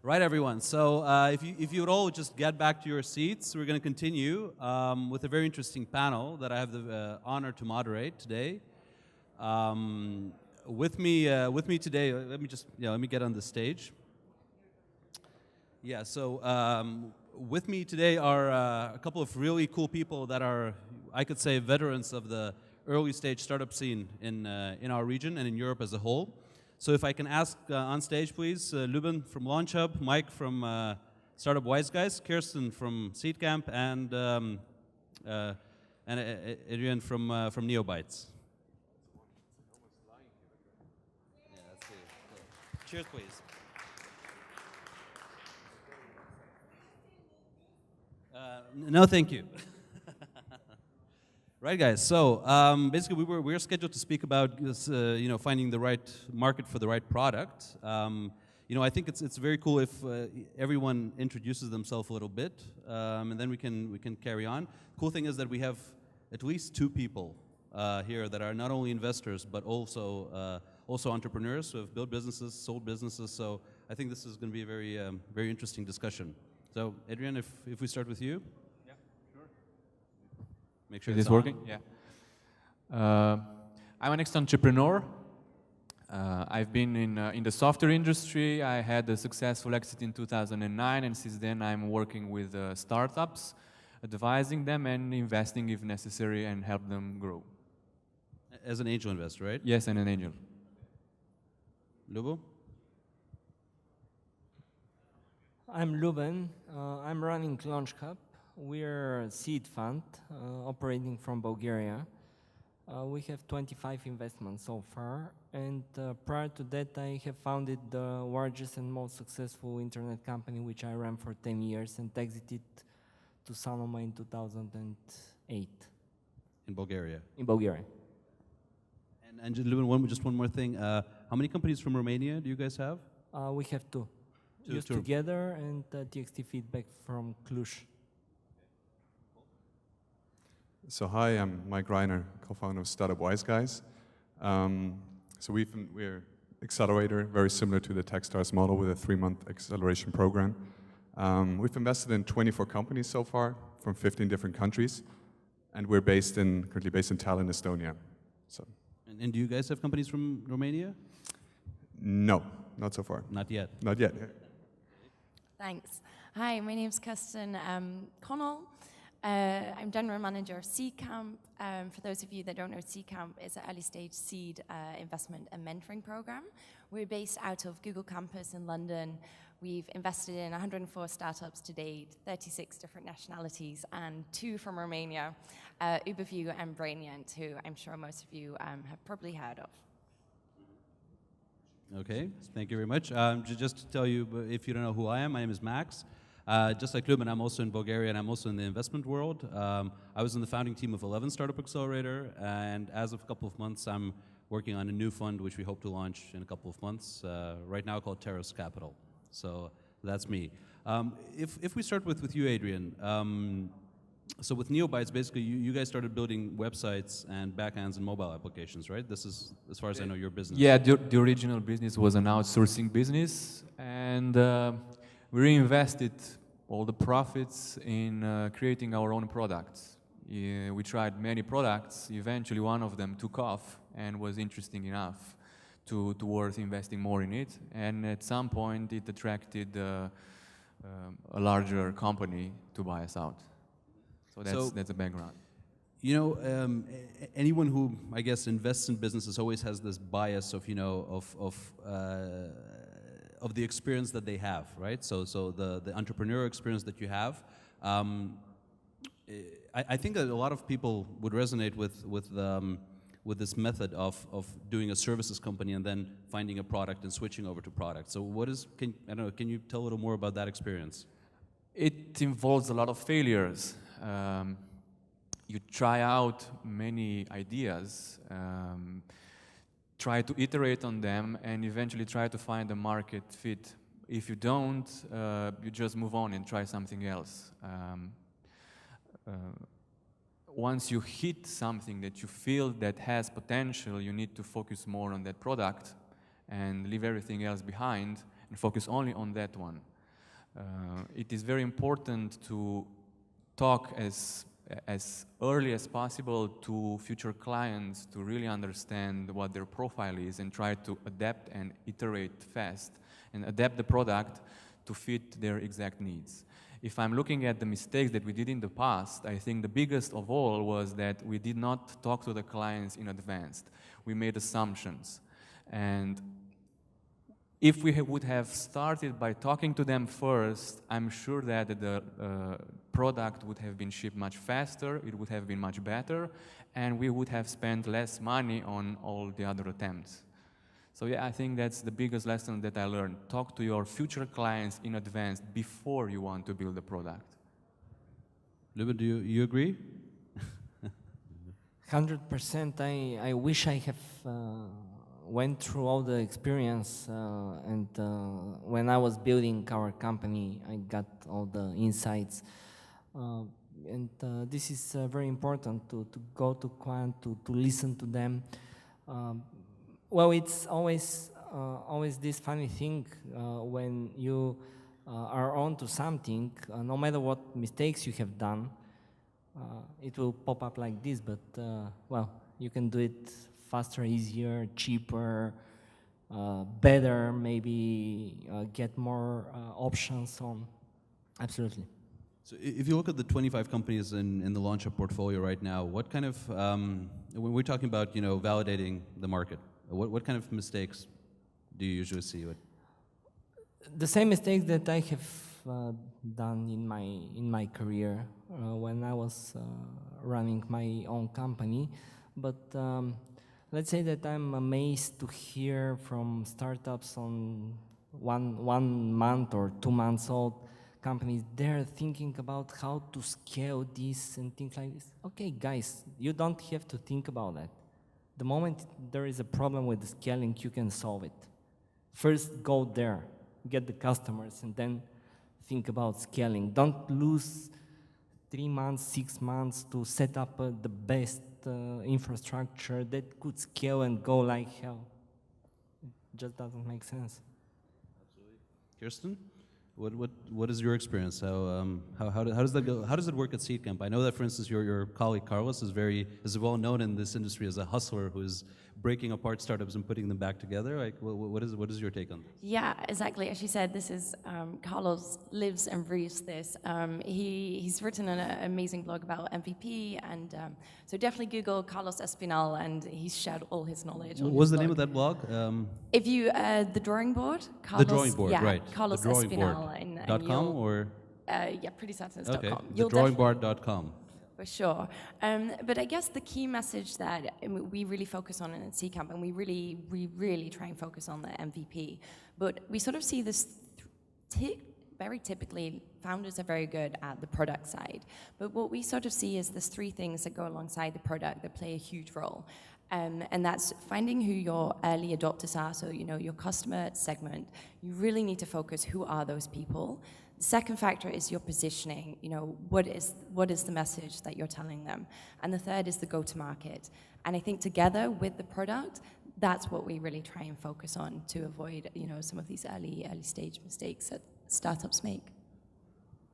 Right, everyone. So if you would all just get back to your seats, we're going to continue with a very interesting panel that I have the honor to moderate today. With me today, let me get on the stage. Yeah. So with me today are a couple of really cool people that are, I could say, veterans of the early stage startup scene in our region and in Europe as a whole. So if I can ask on stage, please, Lyuben from LAUNCHub, Mike from startup Wiseguys, Kirsten from Seedcamp, and Adrian from Neobytes. Yeah, let's see. Cheers, please. No, thank you. Right, guys. So basically, we were scheduled to speak about this, finding the right market for the right product. I think it's very cool if everyone introduces themselves a little bit, and then we can carry on. Cool thing is that we have at least two people here that are not only investors but also entrepreneurs who have built businesses, sold businesses. So I think this is going to be a very interesting discussion. So Adrian, if we start with you. Make sure it's working. Yeah. I'm an ex-entrepreneur. I've been in the software industry. I had a successful exit in 2009, and since then I'm working with startups, advising them and investing if necessary and help them grow. As an angel investor, right? Yes, and an angel. Lyuben? I'm Lyuben. I'm running LAUNCHub. We're a seed fund operating from Bulgaria. We have 25 investments so far, and prior to that I have founded the largest and most successful internet company, which I ran for 10 years and exited to Sanoma in 2008. In Bulgaria? In Bulgaria. And Lyuben, just one more thing. How many companies from Romania do you guys have? We have two. Used Together and TXT Feedback from Cluj. So hi, I'm Mike Reiner, co-founder of startup Wiseguys. So we're accelerator, very similar to the Techstars model with a 3-month acceleration program. We've invested in 24 companies so far from 15 different countries, and we're currently based in Tallinn, Estonia. So. And do you guys have companies from Romania? No, not so far. Not yet. Not yet. Thanks. Hi, my name's Kirsten Connell. I'm General Manager of Seedcamp. For those of you that don't know, Seedcamp is an early stage seed investment and mentoring program. We're based out of Google Campus in London. We've invested in 104 startups to date, 36 different nationalities, and 2 from Romania, Uberview and Brainient, who I'm sure most of you have probably heard of. Okay, thank you very much. Just to tell you, if you don't know who I am, my name is Max. Just like Lyuben, I'm also in Bulgaria and I'm also in the investment world. I was in the founding team of 11 Startup Accelerator, and as of a couple of months, I'm working on a new fund which we hope to launch in a couple of months, right now called Teres Capital. So that's me. If we start with you, Adrian, so with Neobytes, basically you guys started building websites and backends and mobile applications, right? This is, as far as I know, your business. Yeah, the original business was an outsourcing business, and we reinvested all the profits in creating our own products. We tried many products. Eventually, one of them took off and was interesting enough to worth investing more in it. And at some point, it attracted a larger company to buy us out. So that's the background. You know, anyone who, I guess, invests in businesses always has this bias of, of the experience that they have, right? So the entrepreneurial experience that you have, I think that a lot of people would resonate with this method of doing a services company and then finding a product and switching over to product. So can you tell a little more about that experience? It involves a lot of failures. You try out many ideas, try to iterate on them, and eventually try to find a market fit. If you don't, you just move on and try something else. Once you hit something that you feel that has potential, you need to focus more on that product and leave everything else behind and focus only on that one. It is very important to talk as early as possible to future clients to really understand what their profile is and try to adapt and iterate fast and adapt the product to fit their exact needs. If I'm looking at the mistakes that we did in the past, I think the biggest of all was that we did not talk to the clients in advance. We made assumptions. And if we would have started by talking to them first, I'm sure that the product would have been shipped much faster, it would have been much better, and we would have spent less money on all the other attempts. So yeah, I think that's the biggest lesson that I learned. Talk to your future clients in advance before you want to build a product. Lyuben, do you agree? 100%. I wish I have went through all the experience and when I was building our company, I got all the insights. And this is very important to go to client, to listen to them. Well, it's always this funny thing when you are on to something, no matter what mistakes you have done, it will pop up like this, but well, you can do it faster, easier, cheaper, better, maybe get more options on. Absolutely. So if you look at the 25 companies in the LAUNCHub portfolio right now, what kind of, when we're talking about, you know, validating the market, what kind of mistakes do you usually see? The same mistakes that I have done in my career when I was running my own company, but let's say that I'm amazed to hear from startups on one month or 2 months old companies, they're thinking about how to scale this and things like this. Okay, guys, you don't have to think about that. The moment there is a problem with the scaling, you can solve it. First, go there, get the customers, and then think about scaling. Don't lose 3 months, 6 months to set up the best infrastructure that could scale and go like hell. It just doesn't make sense. Absolutely. Kirsten? What is your experience? How does that go? How does it work at Seedcamp? I know that, for instance, your colleague Carlos is well known in this industry as a hustler who is breaking apart startups and putting them back together. Like, what is your take on this? Yeah, exactly. As you said, this is Carlos lives and breathes this. He's written an amazing blog about MVP, and so definitely Google Carlos Espinal, and he's shared all his knowledge. What was the name of that blog? If you the drawing board, Carlos, the drawing board, yeah, right? Carlos the drawing Espinal, board. .com or yeah, pretty certain it's okay. .com. The drawingboard.com. For sure. But I guess the key message that we really focus on in Seedcamp, and we really try and focus on the MVP, but we sort of see this very typically, founders are very good at the product side, but what we sort of see is there's 3 things that go alongside the product that play a huge role. And that's finding who your early adopters are, so you know your customer segment. You really need to focus who are those people. The second factor is your positioning. You know, what is the message that you're telling them? And the third is the go-to-market. And I think together with the product, that's what we really try and focus on to avoid, you know, some of these early stage mistakes that startups make.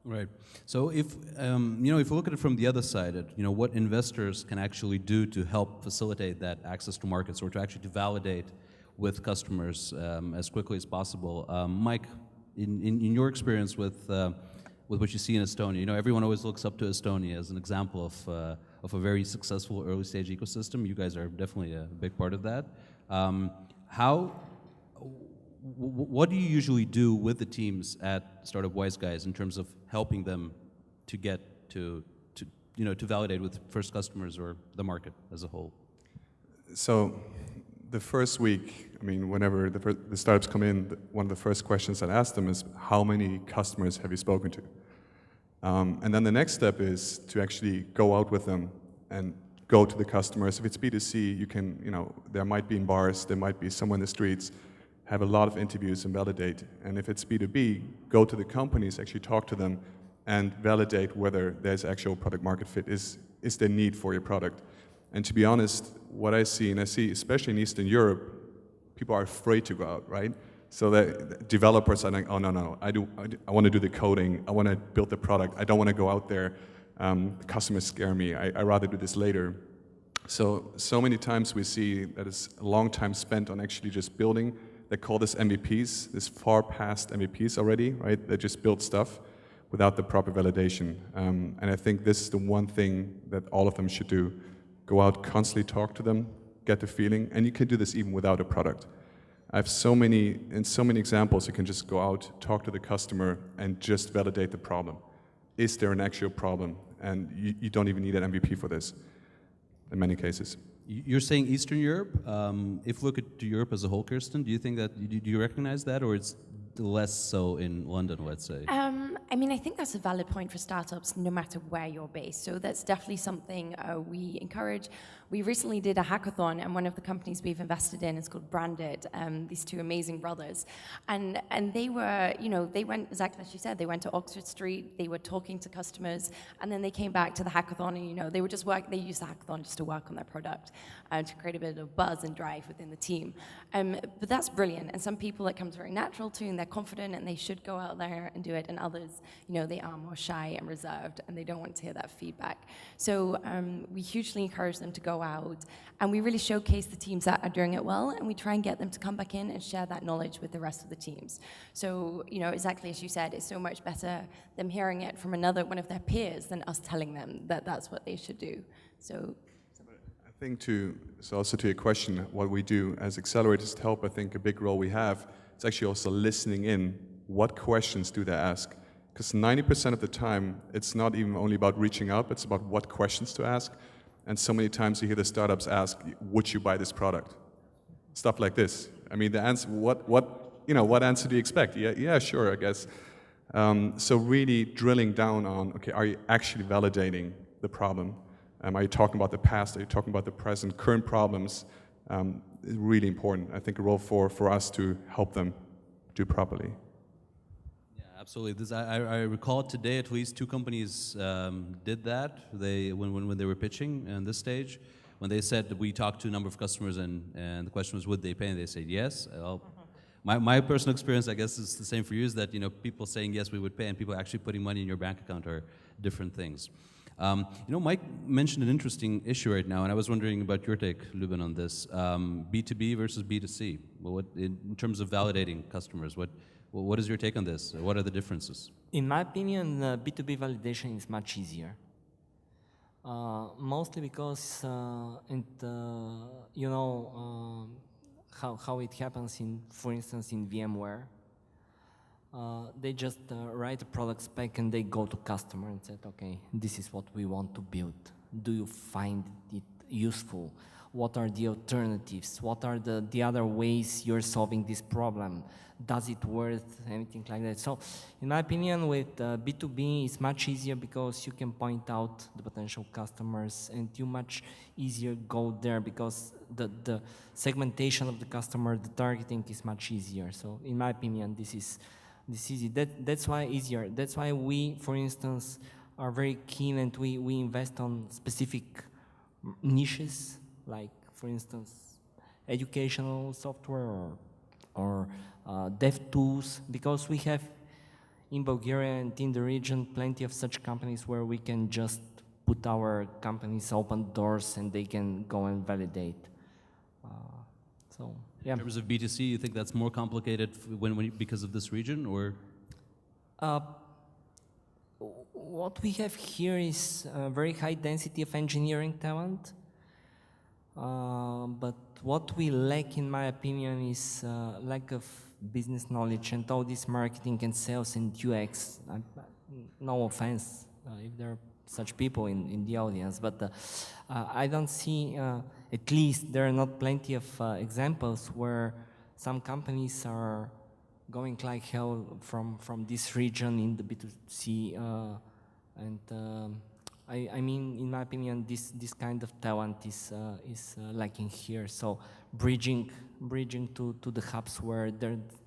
Right. So if you know, if we look at it from the other side, you know, what investors can actually do to help facilitate that access to markets, or to actually to validate with customers as quickly as possible. Mike, in your experience with what you see in Estonia, you know, everyone always looks up to Estonia as an example of a very successful early stage ecosystem. You guys are definitely a big part of that. What do you usually do with the teams at Startup Wiseguys in terms of helping them to get to you know, to validate with first customers or the market as a whole? So the first week, I mean, whenever the startups come in, one of the first questions I ask them is, how many customers have you spoken to? And then the next step is to actually go out with them and go to the customers. If it's B2C, you can, you know, there might be in bars, there might be somewhere in the streets, have a lot of interviews and validate. And if it's B2B, go to the companies, actually talk to them and validate whether there's actual product market fit, is there need for your product. And to be honest, what I see, and I see especially in Eastern Europe, people are afraid to go out, right? So the developers are like, oh no, I want to do the coding, I want to build the product, I don't want to go out there, the customers scare me, I rather do this later. So many times we see that it's a long time spent on actually just building. They call this MVPs, this far past MVPs already, right? They just build stuff without the proper validation. And I think this is the one thing that all of them should do. Go out, constantly talk to them, get the feeling, and you can do this even without a product. I have so many examples. You can just go out, talk to the customer, and just validate the problem. Is there an actual problem? And you don't even need an MVP for this, in many cases. You're saying Eastern Europe. If we look at Europe as a whole, Kirsten, do you think that, do you recognize that, or it's less so in London, let's say? I mean, I think that's a valid point for startups, no matter where you're based. So that's definitely something we encourage. We recently did a hackathon, and one of the companies we've invested in is called Branded. These two amazing brothers, and they were, they went exactly as you said. They went to Oxford Street. They were talking to customers, and then they came back to the hackathon, and they were just They used the hackathon just to work on their product, to create a bit of buzz and drive within the team. But that's brilliant. And some people it comes very natural to, and they're confident, and they should go out there and do it. And others, they are more shy and reserved, and they don't want to hear that feedback. So we hugely encourage them to go out, and we really showcase the teams that are doing it well, and we try and get them to come back in and share that knowledge with the rest of the teams. So, exactly as you said, it's so much better them hearing it from one of their peers than us telling them that that's what they should do. So I think also to your question, what we do as accelerators to help, I think a big role we have is actually also listening in. What questions do they ask? Because 90% of the time, it's not even only about reaching out, it's about what questions to ask. And so many times you hear the startups ask, would you buy this product? Stuff like this. I mean, the answer, what answer do you expect? Yeah, sure, I guess. So really drilling down on, okay, are you actually validating the problem? Are you talking about the past? Are you talking about the present? Current problems is really important. I think a role for us to help them do properly. Absolutely. I recall today at least 2 companies did that. When they were pitching on this stage, when they said that we talked to a number of customers and the question was would they pay, and they said yes. My personal experience, I guess, is the same for you, is that people saying yes we would pay and people actually putting money in your bank account are different things. Mike mentioned an interesting issue right now, and I was wondering about your take, Lyuben, on this. B2B versus B2C. Well, in terms of validating customers, what is your take on this? What are the differences? In my opinion, B2B validation is much easier. Mostly because, how it happens for instance, in VMware. They just write a product spec and they go to customer and said, okay, this is what we want to build. Do you find it useful? What are the alternatives? What are the other ways you're solving this problem? Does it worth anything like that? So, in my opinion, with B2B, it's much easier because you can point out the potential customers and you much easier go there because the segmentation of the customer, the targeting is much easier. So, in my opinion, this is easy. That's why easier. That's why we, for instance, are very keen and we invest on specific niches, like, for instance, educational software or dev tools, because we have in Bulgaria and in the region plenty of such companies where we can just put our companies open doors and they can go and validate. So, yeah. In terms of B2C, you think that's more complicated because of this region, or? What we have here is a very high density of engineering talent. But what we lack, in my opinion, is lack of business knowledge and all this marketing and sales and UX. No offense if there are such people in the audience, but I don't see, at least there are not plenty of examples where some companies are going like hell from this region in the B2C I mean, in my opinion, this kind of talent is lacking here. So bridging to the hubs where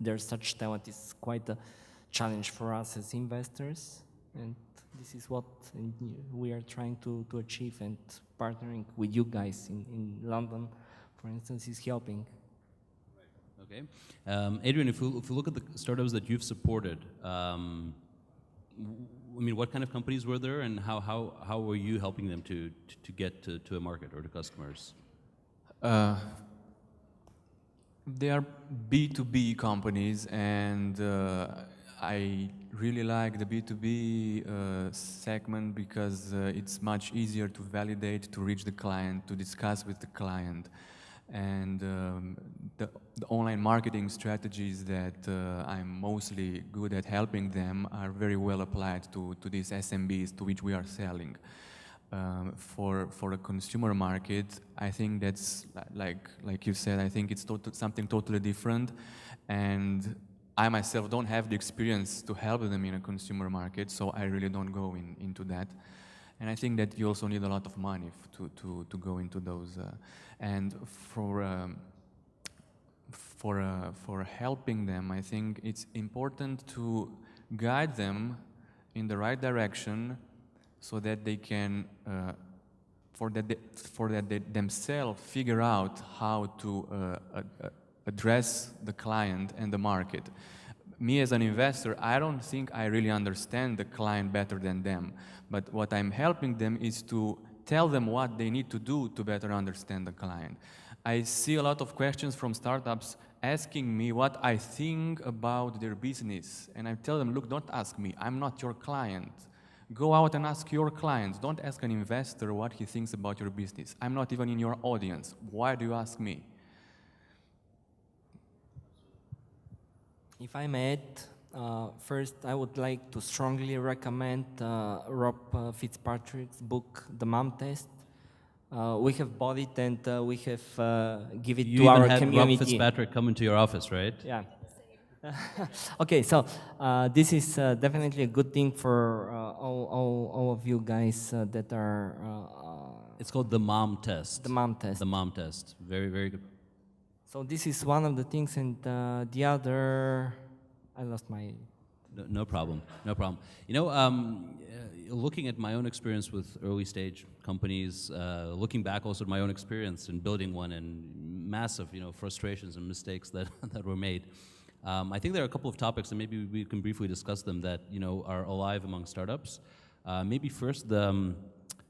there's such talent is quite a challenge for us as investors, and this is what we are trying to achieve, and partnering with you guys in London, for instance, is helping. Okay. Adrian, if we look at the startups that you've supported, I mean, what kind of companies were there, and how were you helping them to get to a market or to customers? They are B2B companies, and I really like the B2B segment because it's much easier to validate, to reach the client, to discuss with the client. And the online marketing strategies that I'm mostly good at helping them are very well applied to these SMBs to which we are selling. For a consumer market, I think that's like you said. I think it's something totally different, and I myself don't have the experience to help them in a consumer market, so I really don't go into that. And I think that you also need a lot of money to go into those. And for helping them, I think it's important to guide them in the right direction, so that they can, for that they themselves figure out how to address the client and the market. Me as an investor, I don't think I really understand the client better than them. But what I'm helping them is to tell them what they need to do to better understand the client. I see a lot of questions from startups asking me what I think about their business. And I tell them, look, don't ask me. I'm not your client. Go out and ask your clients. Don't ask an investor what he thinks about your business. I'm not even in your audience. Why do you ask me? If I may add, first I would like to strongly recommend Rob Fitzpatrick's book, The Mom Test. We have bought it and we have give it You to our even had community. Rob Fitzpatrick come into your office, right? Yeah. Okay, so this is definitely a good thing for all of you guys that are. It's called the Mom Test. The Mom Test. The Mom Test. Very, very good. So this is one of the things, and the other, I lost my. No problem. No problem. You know, looking at my own experience with early stage companies, looking back also at my own experience in building one, and massive, frustrations and mistakes that that were made. I think there are a couple of topics, and maybe we can briefly discuss them, that are alive among startups. Maybe first the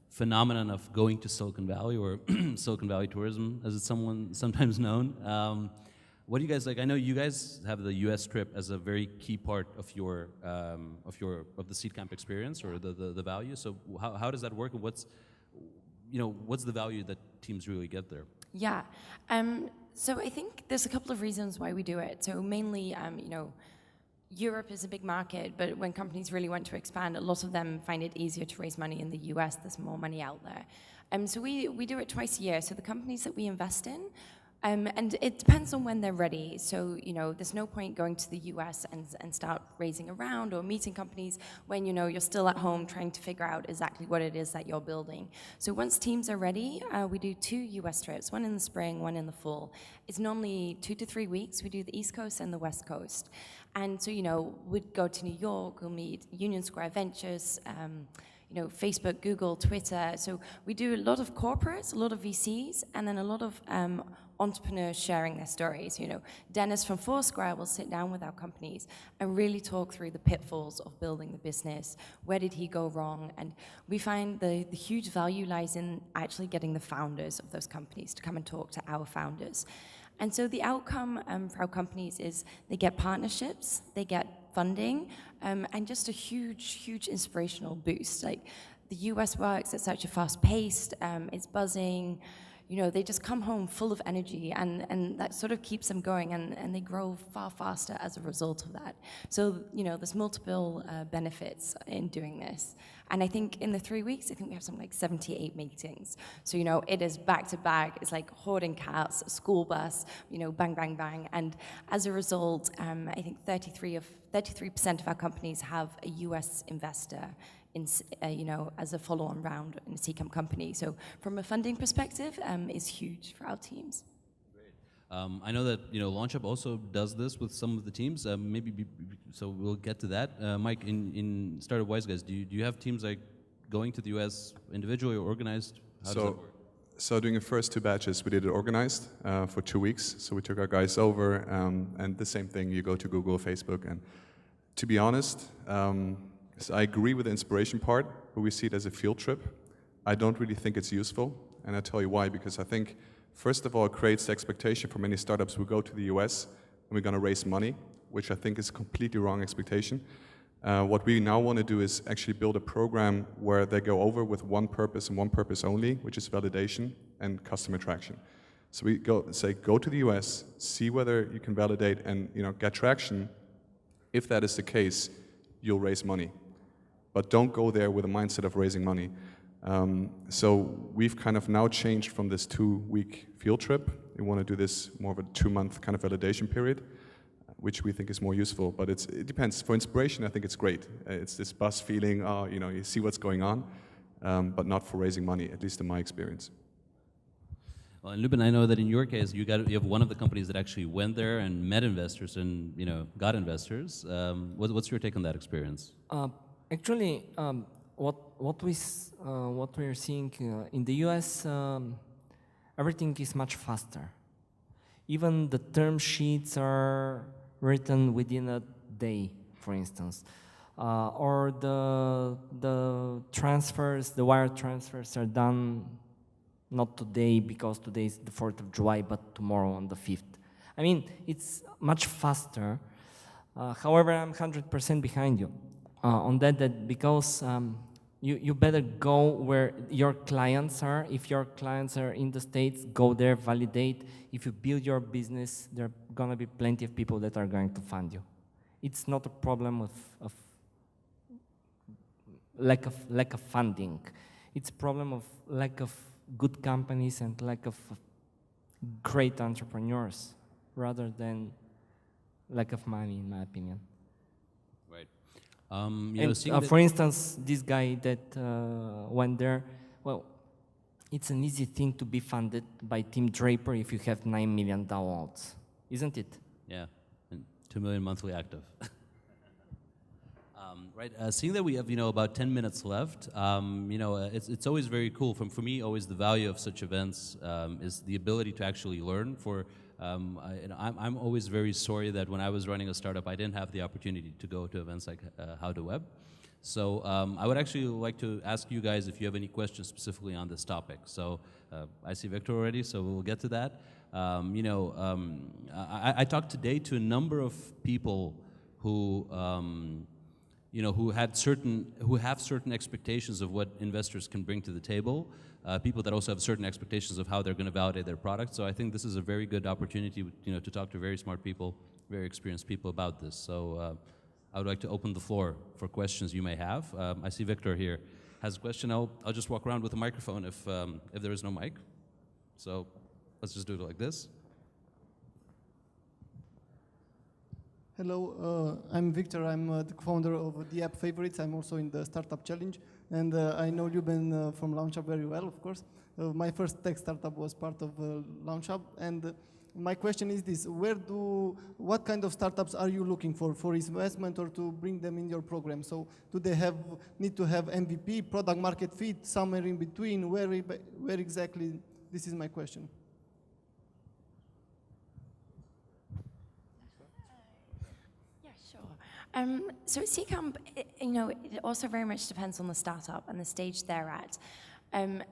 phenomenon of going to Silicon Valley, or Silicon Valley tourism, as it's sometimes known. What do you guys like? I know you guys have the U.S. trip as a very key part of the Seedcamp experience, or the value. So how does that work, and what's the value that teams really get there? Yeah. So I think there's a couple of reasons why we do it. So mainly, Europe is a big market, but when companies really want to expand, a lot of them find it easier to raise money in the US. There's more money out there. So we do it twice a year. So the companies that we invest in, and it depends on when they're ready. So, there's no point going to the US and start raising a round or meeting companies when, you're still at home trying to figure out exactly what it is that you're building. So once teams are ready, we do 2 US trips, one in the spring, one in the fall. It's normally 2 to 3 weeks. We do the East Coast and the West Coast. And so, we'd go to New York, we'll meet Union Square Ventures, Facebook, Google, Twitter. So we do a lot of corporates, a lot of VCs, and then a lot of entrepreneurs sharing their stories. Dennis from Foursquare will sit down with our companies and really talk through the pitfalls of building the business. Where did he go wrong? And we find the huge value lies in actually getting the founders of those companies to come and talk to our founders. And so the outcome for our companies is they get partnerships, they get funding, and just a huge, huge inspirational boost. Like, the US works at such a fast pace, it's buzzing, they just come home full of energy, and that sort of keeps them going, and they grow far faster as a result of that. So, there's multiple benefits in doing this. And I think in the 3 weeks, I think we have something like 78 meetings. So, it is back to back. It's like hoarding cats, a school bus, bang, bang, bang. And as a result, I think 33% of our companies have a US investor in, as a follow-on round in a Seedcamp company. So from a funding perspective, it's huge for our teams. Great. I know that LAUNCHub also does this with some of the teams. So we'll get to that. Mike, in Startup Wiseguys, do you have teams like going to the US individually or organized? How does that work? So doing the first 2 batches, we did it organized for 2 weeks. So we took our guys over, and the same thing, you go to Google, Facebook, and to be honest, so I agree with the inspiration part, but we see it as a field trip. I don't really think it's useful, and I'll tell you why, because I think, first of all, it creates the expectation for many startups who go to the US and we're going to raise money, which I think is a completely wrong expectation. What we now want to do is actually build a program where they go over with one purpose and one purpose only, which is validation and customer traction. So we go to the US, see whether you can validate and get traction. If that is the case, you'll raise money. But don't go there with a mindset of raising money. So we've kind of now changed from this 2-week field trip. We want to do this more of a 2-month kind of validation period, which we think is more useful, but it depends. For inspiration, I think it's great. It's this buzz feeling, you see what's going on, but not for raising money, at least in my experience. Well, and Lyuben, I know that in your case, you have one of the companies that actually went there and met investors and got investors. What's your take on that experience? Actually, what we're seeing in the US, everything is much faster. Even the term sheets are written within a day, for instance, or the transfers, the wire transfers are done not today because today is the 4th of July, but tomorrow on the 5th. I mean, it's much faster. However, I'm 100% behind you on that because you better go where your clients are. If your clients are in the States, go there, validate. If you build your business, there are gonna be plenty of people that are going to fund you. It's not a problem of lack of funding. It's a problem of lack of good companies and lack of great entrepreneurs, rather than lack of money, in my opinion. Right. For instance, this guy that went there, well, it's an easy thing to be funded by Tim Draper if you have 9 million downloads, isn't it? Yeah, and 2 million monthly active. Right. Seeing that we have about 10 minutes left, it's always very cool. For me, always the value of such events is the ability to actually learn. I'm always very sorry that when I was running a startup, I didn't have the opportunity to go to events like How to Web. So I would actually like to ask you guys if you have any questions specifically on this topic. So I see Victor already, so we'll get to that. I talked today to a number of people who who have certain expectations of what investors can bring to the table, people that also have certain expectations of how they're going to validate their product. So I think this is a very good opportunity, to talk to very smart people, very experienced people about this. So I would like to open the floor for questions you may have. I see Victor here has a question. I'll just walk around with a microphone if there is no mic. So let's just do it like this. Hello, I'm Victor. I'm the founder of the app Favorites. I'm also in the Startup Challenge, and I know Lyuben from LAUNCHub very well, of course. My first tech startup was part of LAUNCHub, and my question is this: what kind of startups are you looking for investment or to bring them in your program? So do they need to have MVP, product market fit, somewhere in between? Where exactly? This is my question. So Seedcamp, it also very much depends on the startup and the stage they're at. And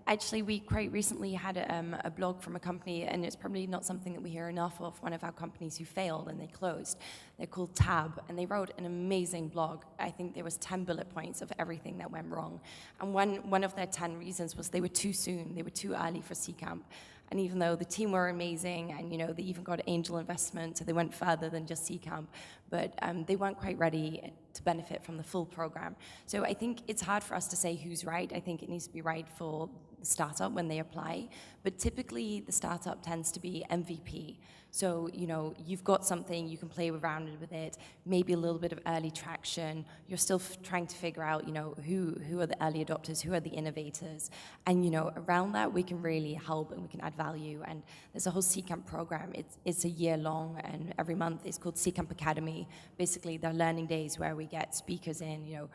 actually, we quite recently had a blog from a company, and it's probably not something that we hear enough of, one of our companies who failed and they closed. They're called Tab, and they wrote an amazing blog. I think there was 10 bullet points of everything that went wrong. And one of their 10 reasons was they were too soon, they were too early for Seedcamp. And even though the team were amazing, and they even got angel investment, so they went further than just Seedcamp, but they weren't quite ready to benefit from the full program. So I think it's hard for us to say who's right. I think it needs to be right for the startup when they apply. But typically, the startup tends to be MVP. So, you know, you've got something, you can play around with it, maybe a little bit of early traction. You're still trying to figure out, you know, who are the early adopters, who are the innovators. And, you know, around that, we can really help and we can add value. And there's a whole Seedcamp program. It's a year long, and every month it's called Seedcamp Academy. Basically, they're learning days where we get speakers in, you know,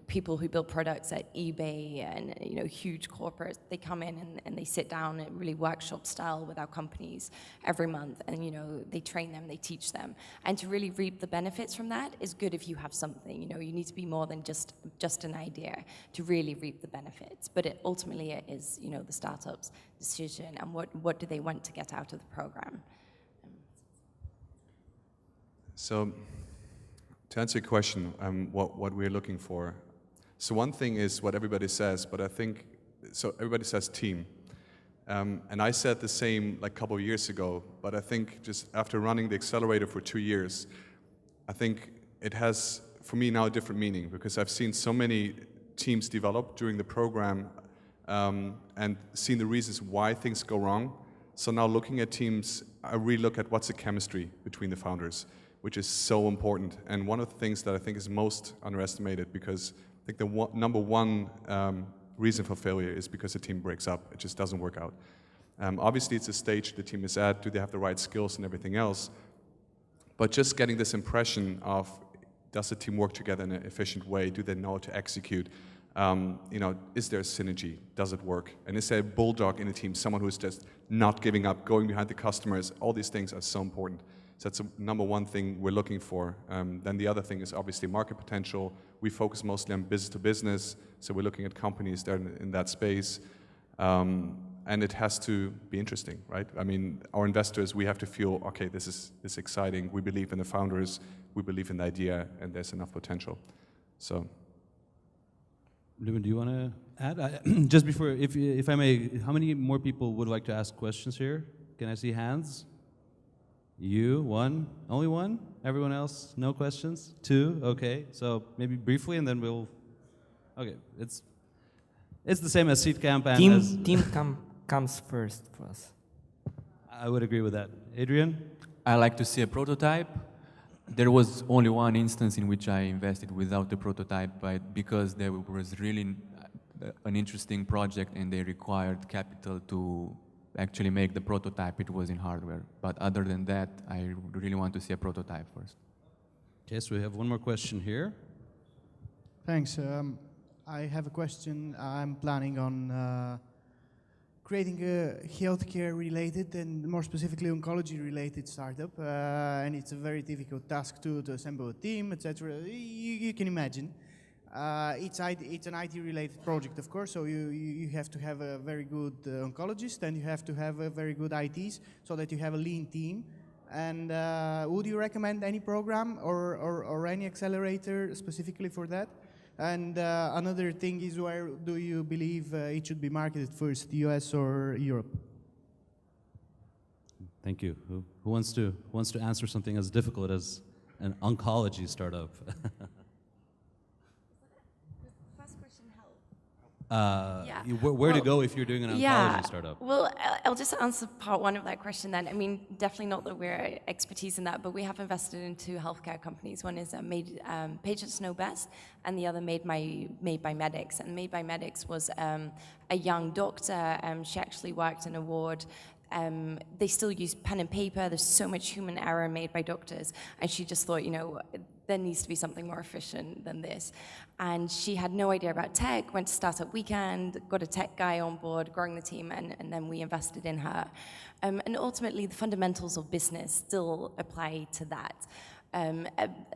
people who build products at eBay and, you know, huge corporates. They come in and they sit down and really workshop style with our companies every month, and, you know, they train them, they teach them. And to really reap the benefits from that is good if you have something. You know, you need to be more than just an idea to really reap the benefits. But ultimately it is, you know, the startup's decision and what do they want to get out of the program. So, to answer your question, what we're looking for. So one thing is what everybody says, but I think, so everybody says team. And I said the same like a couple of years ago, but I think just after running the accelerator for 2 years, I think it has, for me now, a different meaning, because I've seen so many teams develop during the program and seen the reasons why things go wrong. So now looking at teams, I really look at what's the chemistry between the founders, which is so important. And one of the things that I think is most underestimated, because I think the number one reason for failure is because the team breaks up. It just doesn't work out. Obviously, it's a stage the team is at. Do they have the right skills and everything else? But just getting this impression of, does the team work together in an efficient way? Do they know how to execute? You know, is there a synergy? Does it work? And is there a bulldog in the team, someone who's just not giving up, going behind the customers? All these things are so important. So that's the number one thing we're looking for. Then the other thing is obviously market potential. We focus mostly on business to business, so we're looking at companies that are in that space. And it has to be interesting, right? I mean, our investors, we have to feel, okay, this is exciting. We believe in the founders, we believe in the idea, and there's enough potential. So. Lyuben, do you want to add? Just before, if I may, how many more people would like to ask questions here? Can I see hands? You, one, only one? Everyone else, no questions? Two, okay. So maybe briefly, and then we'll. Okay, it's the same as Seedcamp and team comes first for us. I would agree with that. Adrian? I like to see a prototype. There was only one instance in which I invested without the prototype, but because there was really an interesting project and they required capital to actually make the prototype, it was in hardware. But other than that, I really want to see a prototype first. Okay, so we have one more question here. Thanks. I have a question. I'm planning on creating a healthcare-related and more specifically oncology-related startup, and it's a very difficult task to assemble a team, etc. You can imagine. It's an IT-related project, of course, so you have to have a very good oncologist and you have to have a very good ITs so that you have a lean team. And would you recommend any program or any accelerator specifically for that? And another thing is, where do you believe it should be marketed first, the US or Europe? Thank you. Who wants to answer something as difficult as an oncology startup? Where to go if you're doing an oncology startup? Well, I'll just answer part one of that question then. I mean, definitely not that we're expertise in that, but we have invested in two healthcare companies. One is Patients Know Best, and the other Made by Medics. And Made by Medics was a young doctor. She actually worked in a ward. They still use pen and paper. There's so much human error made by doctors. And she just thought, you know, there needs to be something more efficient than this. And she had no idea about tech, went to Startup Weekend, got a tech guy on board, growing the team, and then we invested in her. And ultimately, the fundamentals of business still apply to that.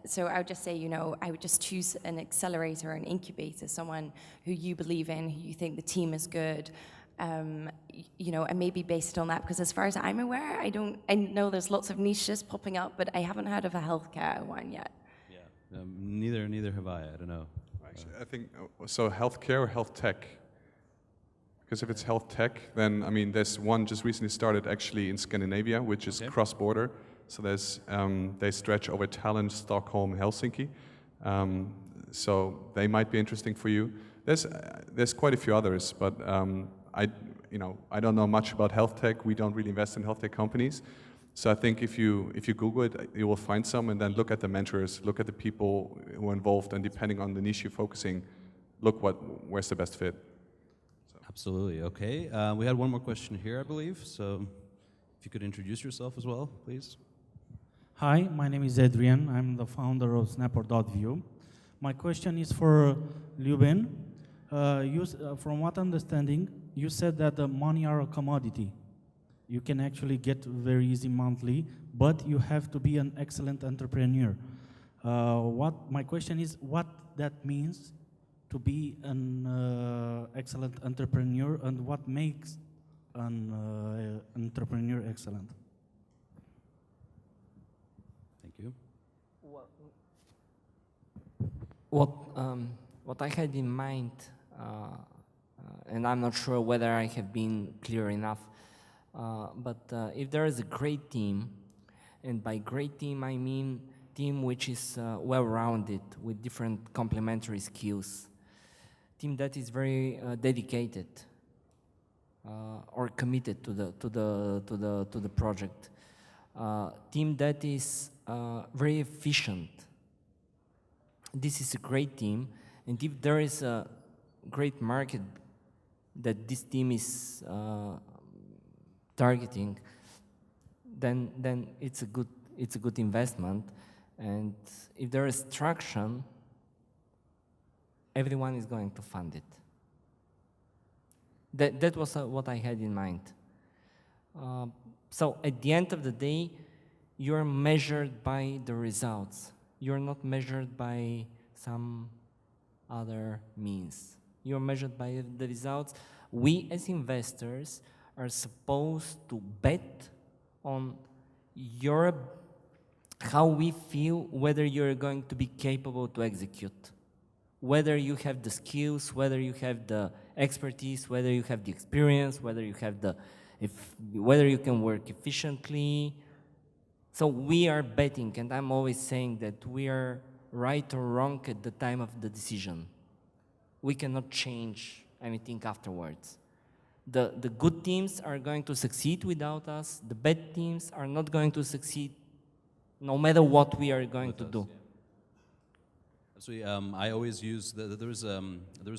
So I would just say, you know, I would just choose an accelerator, an incubator, someone who you believe in, who you think the team is good, you know, and maybe based on that, because as far as I'm aware, I know there's lots of niches popping up, but I haven't heard of a healthcare one yet. Yeah, neither have I don't know. Actually, I think, so healthcare or health tech? Because if it's health tech, then, I mean, there's one just recently started actually in Scandinavia, which is cross-border. So there's, they stretch over Tallinn, Stockholm, Helsinki. So they might be interesting for you. There's quite a few others, but I don't know much about health tech. We don't really invest in health tech companies. So I think if you Google it, you will find some, and then look at the mentors, look at the people who are involved, and depending on the niche you're focusing, look where's the best fit. Absolutely. Okay. We had one more question here, I believe. So if you could introduce yourself as well, please. Hi, my name is Adrian. I'm the founder of Snapper.view. My question is for Lyuben. From what understanding, you said that the money are a commodity. You can actually get very easy monthly, but you have to be an excellent entrepreneur. My question is what that means to be an excellent entrepreneur, and what makes an entrepreneur excellent? Thank you. What I had in mind, and I'm not sure whether I have been clear enough, but if there is a great team, and by great team I mean team which is well-rounded with different complementary skills, team that is very dedicated or committed to the project, team that is very efficient. This is a great team, and if there is a great market that this team is targeting, then it's a good investment. And if there is traction, everyone is going to fund it. That was what I had in mind. So at the end of the day, you're measured by the results. You're not measured by some other means. You're measured by the results. We as investors are supposed to bet on how we feel, whether you're going to be capable to execute, whether you have the skills, whether you have the expertise, whether you have the experience, whether you can work efficiently. So we are betting, and I'm always saying that we are right or wrong at the time of the decision. We cannot change anything afterwards. The good teams are going to succeed without us. The bad teams are not going to succeed no matter what we are going to do. Actually, I always use, there was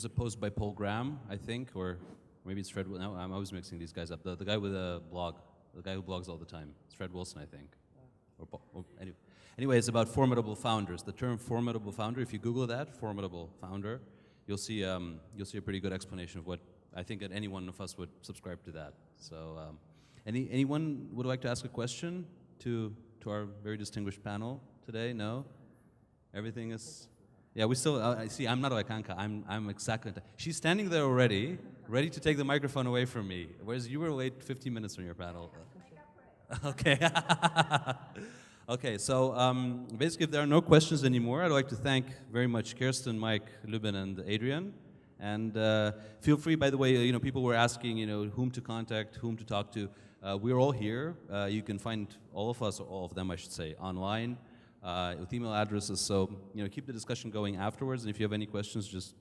a post by Paul Graham, I think, or maybe it's Fred, no, I'm always mixing these guys up. The guy with a blog, the guy who blogs all the time. It's Fred Wilson, I think. Anyway, it's about formidable founders. The term formidable founder, if you Google that, formidable founder, you'll see a pretty good explanation of what I think that any one of us would subscribe to that. So, anyone would like to ask a question to our very distinguished panel today? No? Everything is, yeah, we still, I see, I'm not like Anka, I'm exactly, she's standing there already, ready to take the microphone away from me, whereas you were late 15 minutes on your panel. Okay. Okay, so basically if there are no questions anymore, I'd like to thank very much Kirsten, Mike, Lyuben, and Adrian. And feel free, by the way, people were asking, whom to contact, whom to talk to. We're all here. You can find all of us, or all of them, I should say, online with email addresses. So, keep the discussion going afterwards. And if you have any questions, just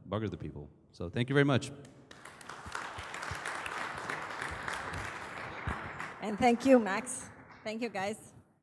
bugger the people. So, thank you very much. And thank you, Max. Thank you, guys.